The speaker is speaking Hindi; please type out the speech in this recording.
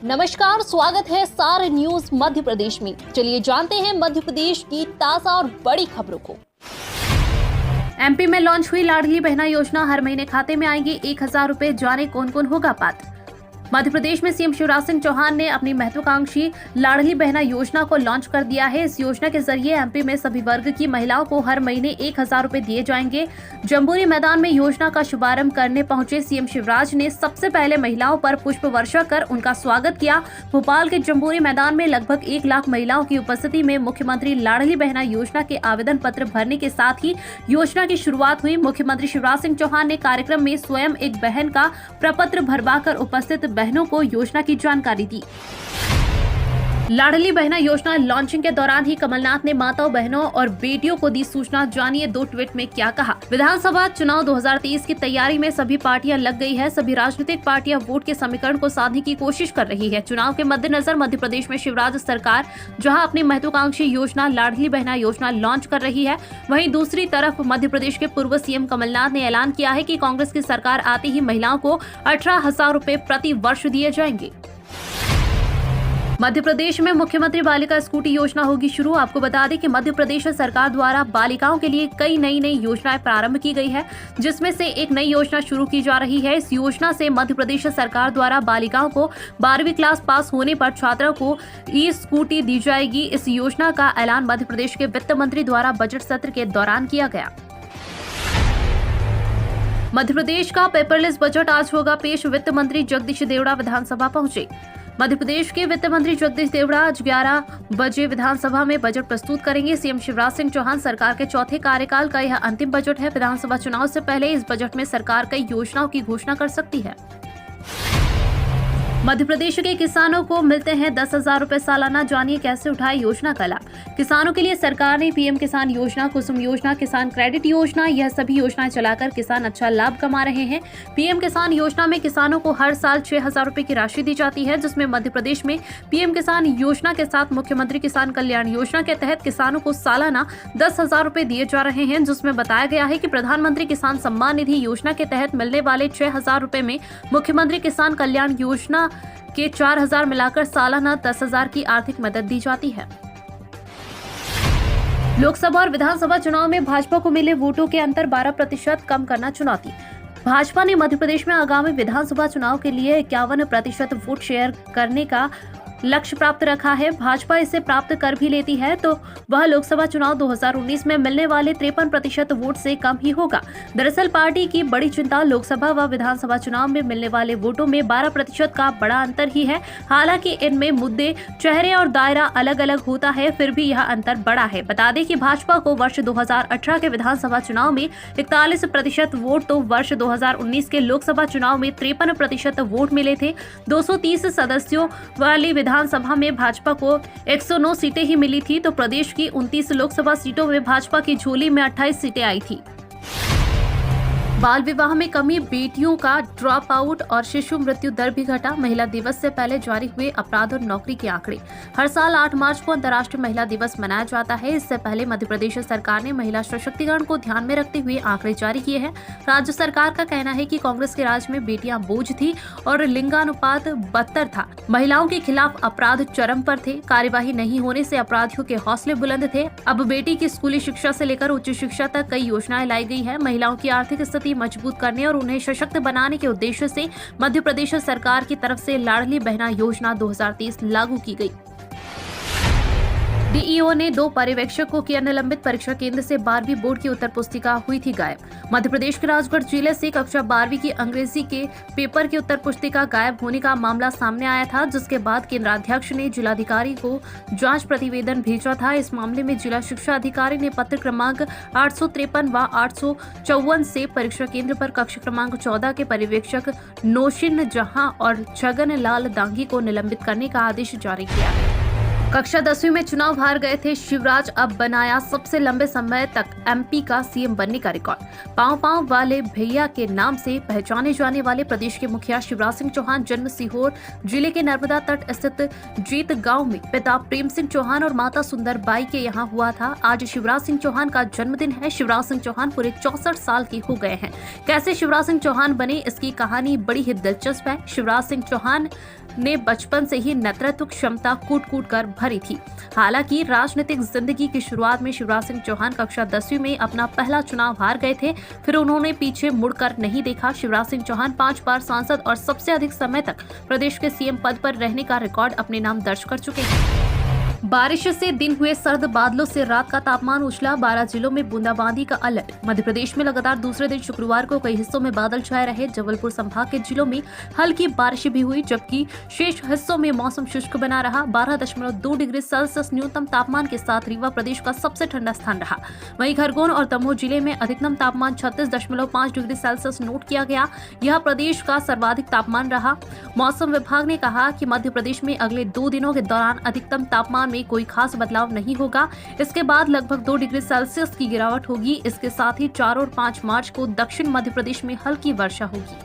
नमस्कार, स्वागत है सारे न्यूज मध्य प्रदेश में। चलिए जानते हैं मध्य प्रदेश की ताजा और बड़ी खबरों को। एमपी में लॉन्च हुई लाडली बहना योजना, हर महीने खाते में आएंगे 1000 रुपए, जाने कौन कौन होगा पात्र। मध्य प्रदेश में सीएम शिवराज सिंह चौहान ने अपनी महत्वाकांक्षी लाडली बहना योजना को लॉन्च कर दिया है। इस योजना के जरिए एमपी में सभी वर्ग की महिलाओं को हर महीने 1000 रुपए दिए जाएंगे। जम्बूरी मैदान में योजना का शुभारंभ करने पहुंचे सीएम शिवराज ने सबसे पहले महिलाओं पर पुष्प वर्षा कर उनका स्वागत किया। भोपाल के जम्बूरी मैदान में लगभग 1 लाख महिलाओं की उपस्थिति में मुख्यमंत्री लाडली बहना योजना के आवेदन पत्र भरने के साथ ही योजना की शुरुआत हुई। मुख्यमंत्री शिवराज सिंह चौहान ने कार्यक्रम में स्वयं एक बहन का प्रपत्र भरवाकर उपस्थित बहनों को योजना की जानकारी दी। लाडली बहना योजना लॉन्चिंग के दौरान ही कमलनाथ ने माताओं, बहनों और बेटियों को दी सूचना। जानिए 2 ट्वीट में क्या कहा। विधानसभा चुनाव 2023 की तैयारी में सभी पार्टियां लग गई है। सभी राजनीतिक पार्टियां वोट के समीकरण को साधने की कोशिश कर रही है। चुनाव के मद्देनजर मध्य प्रदेश में शिवराज सरकार जहां अपनी महत्वाकांक्षी योजना लाडली बहना योजना लॉन्च कर रही है, वहीं दूसरी तरफ मध्य प्रदेश के पूर्व सीएम कमलनाथ ने ऐलान किया है कि कांग्रेस की सरकार आते ही महिलाओं को 18,000 रुपए प्रति वर्ष दिए जाएंगे। मध्य प्रदेश में मुख्यमंत्री बालिका स्कूटी योजना होगी शुरू। आपको बता दें कि मध्य प्रदेश सरकार द्वारा बालिकाओं के लिए कई नई योजनाएं प्रारंभ की गई है, जिसमें से एक नई योजना शुरू की जा रही है। इस योजना से मध्य प्रदेश सरकार द्वारा बालिकाओं को 12वीं क्लास पास होने पर छात्रों को ई स्कूटी दी जाएगी। इस योजना का ऐलान मध्य प्रदेश के वित्त मंत्री द्वारा बजट सत्र के दौरान किया गया। मध्य प्रदेश का पेपरलेस बजट आज होगा पेश। वित्त मंत्री जगदीश देवड़ा विधानसभा पहुंचे। मध्य प्रदेश के वित्त मंत्री जगदीश देवड़ा आज 11 बजे विधानसभा में बजट प्रस्तुत करेंगे। सीएम शिवराज सिंह चौहान सरकार के चौथे कार्यकाल का यह अंतिम बजट है। विधानसभा चुनाव से पहले इस बजट में सरकार कई योजनाओं की घोषणा कर सकती है। मध्य प्रदेश के किसानों को मिलते हैं 10,000 रुपए सालाना, जानिए कैसे उठाए योजना का लाभ। किसानों के लिए सरकार ने पीएम किसान योजना, कुसुम योजना, किसान क्रेडिट योजना, यह सभी योजनाएं चलाकर किसान अच्छा लाभ कमा रहे हैं। पीएम किसान योजना में किसानों को हर साल 6,000 रुपए की राशि दी जाती है, जिसमें मध्य प्रदेश में पीएम किसान योजना के साथ मुख्यमंत्री किसान कल्याण योजना के तहत किसानों को सालाना 10,000 रुपए दिए जा रहे हैं, जिसमें बताया गया है कि प्रधानमंत्री किसान सम्मान निधि योजना के तहत मिलने वाले 6,000 रुपए में मुख्यमंत्री किसान कल्याण योजना के 4,000 मिलाकर सालाना 10,000 की आर्थिक मदद दी जाती है। लोकसभा और विधानसभा चुनाव में भाजपा को मिले वोटों के अंतर 12% कम करना चुनौती। भाजपा ने मध्य प्रदेश में आगामी विधानसभा चुनाव के लिए 51% वोट शेयर करने का लक्ष्य प्राप्त रखा है। भाजपा इसे प्राप्त कर भी लेती है तो वह लोकसभा चुनाव 2019 में मिलने वाले 53% वोट से कम ही होगा। दरअसल पार्टी की बड़ी चिंता लोकसभा व विधानसभा चुनाव में मिलने वाले वोटों में 12% का बड़ा अंतर ही है। हालांकि इनमें मुद्दे, चेहरे और दायरा अलग अलग होता है, फिर भी यह अंतर बड़ा है। बता दें कि भाजपा को वर्ष 2018 के विधानसभा चुनाव में 41% वोट तो वर्ष 2019 के लोकसभा चुनाव में 53% वोट मिले थे। 230 सदस्यों वाली विधानसभा में भाजपा को 109 सीटें ही मिली थी, तो प्रदेश की 29 लोकसभा सीटों में भाजपा की झोली में 28 सीटें आई थी। बाल विवाह में कमी, बेटियों का ड्रॉप आउट और शिशु मृत्यु दर भी घटा। महिला दिवस से पहले जारी हुए अपराध और नौकरी के आंकड़े। हर साल 8 मार्च को अंतर्राष्ट्रीय महिला दिवस मनाया जाता है। इससे पहले मध्य प्रदेश सरकार ने महिला सशक्तिकरण को ध्यान में रखते हुए आंकड़े जारी किए हैं। राज्य सरकार का कहना है कि कांग्रेस के राज में बेटियां बोझ थी और लिंगानुपात बदतर था। महिलाओं के खिलाफ अपराध चरम पर थे। कार्यवाही नहीं होने से अपराधियों के हौसले बुलंद थे। अब बेटी की स्कूली शिक्षा से लेकर उच्च शिक्षा तक कई योजनाएं लाई गई है। महिलाओं की आर्थिक स्थिति मजबूत करने और उन्हें सशक्त बनाने के उद्देश्य से मध्य प्रदेश सरकार की तरफ से लाडली बहना योजना 2023 लागू की गई। डीईओ ने 2 पर्यवेक्षकों की निलंबित। परीक्षा केंद्र से 12वीं बोर्ड की उत्तर पुस्तिका हुई थी गायब। मध्य प्रदेश के राजगढ़ जिले से कक्षा 12वीं की अंग्रेजी के पेपर की उत्तर पुस्तिका गायब होने का मामला सामने आया था, जिसके बाद केंद्राध्यक्ष ने जिलाधिकारी को जांच प्रतिवेदन भेजा था। इस मामले में जिला शिक्षा अधिकारी ने पत्र क्रमांक 853 व 854 से परीक्षा केंद्र पर कक्ष क्रमांक 14 के पर्यवेक्षक नौशिन जहां और छगन लाल दांगी को निलंबित करने का आदेश जारी किया है। कक्षा 10वीं में चुनाव हार गए थे शिवराज, अब बनाया सबसे लंबे समय तक एमपी का सीएम बनने का रिकॉर्ड। पांव पांव वाले भैया के नाम से पहचाने जाने वाले प्रदेश के मुखिया शिवराज सिंह चौहान जन्म सीहोर जिले के नर्मदा तट स्थित जीत गांव में पिता प्रेम सिंह चौहान और माता सुंदर बाई के यहाँ हुआ था। आज शिवराज सिंह चौहान का जन्मदिन है। शिवराज सिंह चौहान पूरे 64 साल के हो गए हैं। कैसे शिवराज सिंह चौहान बने, इसकी कहानी बड़ी ही दिलचस्प है। शिवराज सिंह चौहान ने बचपन से ही नेतृत्व क्षमता कूट कूट कर भरी थी। हालांकि राजनीतिक जिंदगी की शुरुआत में शिवराज सिंह चौहान कक्षा 10वीं में अपना पहला चुनाव हार गए थे, फिर उन्होंने पीछे मुड़कर नहीं देखा। शिवराज सिंह चौहान 5 बार सांसद और सबसे अधिक समय तक प्रदेश के सीएम पद पर रहने का रिकॉर्ड अपने नाम दर्ज कर चुके हैं। बारिश से दिन हुए सर्द, बादलों से रात का तापमान उछला, 12 जिलों में बूंदाबांदी का अलर्ट। मध्य प्रदेश में लगातार दूसरे दिन शुक्रवार को कई हिस्सों में बादल छाए रहे। जबलपुर संभाग के जिलों में हल्की बारिश भी हुई, जबकि शेष हिस्सों में मौसम शुष्क बना रहा। 12.2 डिग्री सेल्सियस न्यूनतम तापमान के साथ रीवा प्रदेश का सबसे ठंडा स्थान रहा। वहीं खरगोन और दमोह जिले में अधिकतम तापमान 36.5 डिग्री सेल्सियस नोट किया गया। यह प्रदेश का सर्वाधिक तापमान रहा। मौसम विभाग ने कहा कि मध्य प्रदेश में अगले 2 दिनों के दौरान अधिकतम तापमान में कोई खास बदलाव नहीं होगा। इसके बाद लगभग 2 डिग्री सेल्सियस की गिरावट होगी। इसके साथ ही 4 और 5 मार्च को दक्षिण मध्य प्रदेश में हल्की वर्षा होगी।